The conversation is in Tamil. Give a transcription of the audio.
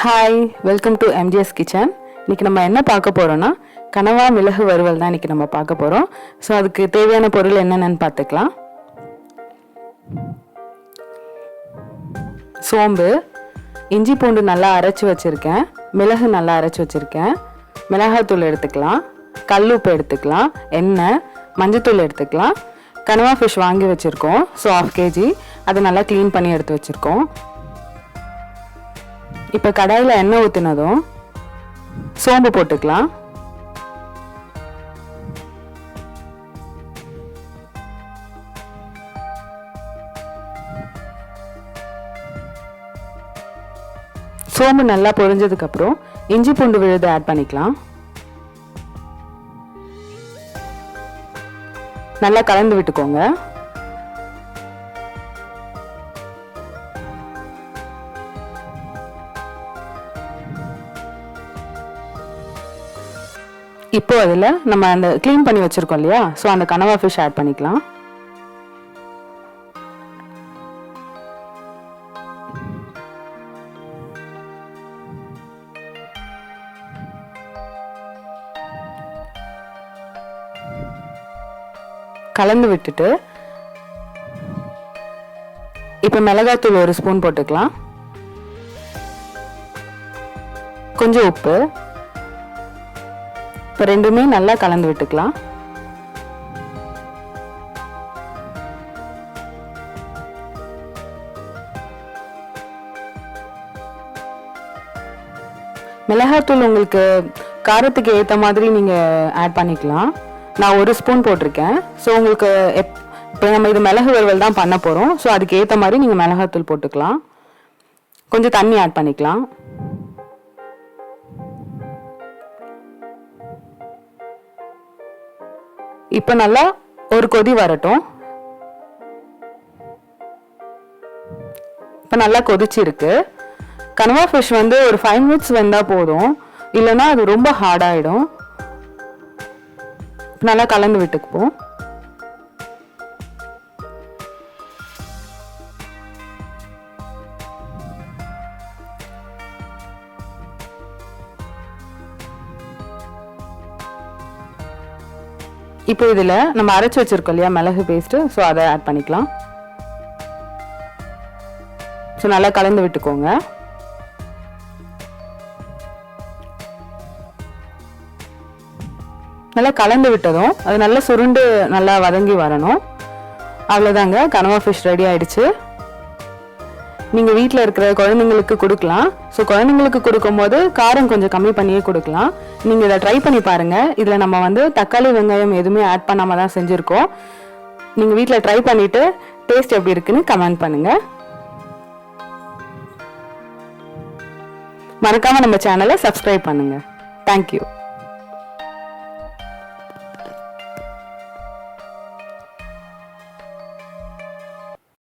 Hi, welcome to MGS kitchen. இன்றைக்கி நம்ம என்ன பார்க்க போகிறோன்னா கனவா மிளகு வறுவல் தான் இன்றைக்கி நம்ம பார்க்க போகிறோம். ஸோ அதுக்கு தேவையான பொருள் என்னென்னு பார்த்துக்கலாம். சோம்பு, இஞ்சி பூண்டு நல்லா அரைச்சி வச்சுருக்கேன், மிளகு நல்லா அரைச்சி வச்சுருக்கேன், மிளகாத்தூள் எடுத்துக்கலாம், கல் உப்பு எடுத்துக்கலாம், எண்ணெய், மஞ்சத்தூள் எடுத்துக்கலாம், கனவா ஃபிஷ் வாங்கி வச்சுருக்கோம். ஸோ 1/2 kg அதை நல்லா க்ளீன் பண்ணி எடுத்து வச்சுருக்கோம். இப்போ கடாயில் எண்ணெய் ஊற்றினதும் சோம்பு போட்டுக்கலாம். சோம்பு நல்லா பொரிஞ்சதுக்கப்புறம் இஞ்சி பூண்டு விழுது ஆட் பண்ணிக்கலாம். நல்லா கலந்து விட்டுக்கோங்க. இப்போ அதில் நம்ம அந்த க்ளீன் பண்ணி வச்சுருக்கோம் இல்லையா, ஸோ அந்த கனவா ஃபிஷ் ஆட் பண்ணிக்கலாம். கலந்து விட்டுட்டு இப்போ மிளகாத்தூள் 1 ஸ்பூன் போட்டுக்கலாம், கொஞ்சம் உப்பு, இப்போ ரெண்டுமே நல்லா கலந்து விட்டுக்கலாம். மிளகாத்தூள் உங்களுக்கு காரத்துக்கு ஏற்ற மாதிரி நீங்கள் ஆட் பண்ணிக்கலாம். நான் 1 ஸ்பூன் போட்டிருக்கேன். ஸோ உங்களுக்கு இப்போ நம்ம இது மிளகு வறுவல் தான் பண்ண போகிறோம். ஸோ அதுக்கு ஏற்ற மாதிரி நீங்கள் மிளகாத்தூள் போட்டுக்கலாம். கொஞ்சம் தண்ணி ஆட் பண்ணிக்கலாம். இப்போ நல்லா ஒரு கொதி வரட்டும். இப்போ நல்லா கொதிச்சிருக்கு. கனவா ஃபிஷ் வந்து ஒரு 5 minutes வெந்தால் போதும், இல்லைன்னா அது ரொம்ப ஹார்டாகிடும். நல்லா கலந்து விட்டுக்குப்போம். இப்போ இதில் நம்ம அரைச்சி வச்சிருக்கோம் இல்லையா மிளகு பேஸ்ட்டு, ஸோ அதை ஆட் பண்ணிக்கலாம். ஸோ நல்லா கலந்து விட்டுக்கோங்க. நல்லா கலந்து விட்டதும் அது நல்லா சுருண்டு நல்லா வதங்கி வரணும். அவ்வளோதாங்க, கனவா ஃபிஷ் ரெடி ஆயிடுச்சு. நீங்கள் வீட்டில் இருக்கிற குழந்தைங்களுக்கு கொடுக்கலாம். ஸோ குழந்தைங்களுக்கு கொடுக்கும்போது காரம் கொஞ்சம் கம்மி பண்ணியே கொடுக்கலாம். நீங்கள் இதை ட்ரை பண்ணி பாருங்கள். இதில் நம்ம வந்து தக்காளி வெங்காயம் எதுவுமே ஆட் பண்ணாமல் தான் செஞ்சுருக்கோம். நீங்கள் வீட்டில் ட்ரை பண்ணிவிட்டு டேஸ்ட் எப்படி இருக்குன்னு கமெண்ட் பண்ணுங்கள். மறக்காமல் நம்ம சேனலை சப்ஸ்கிரைப் பண்ணுங்கள். தேங்க்யூ.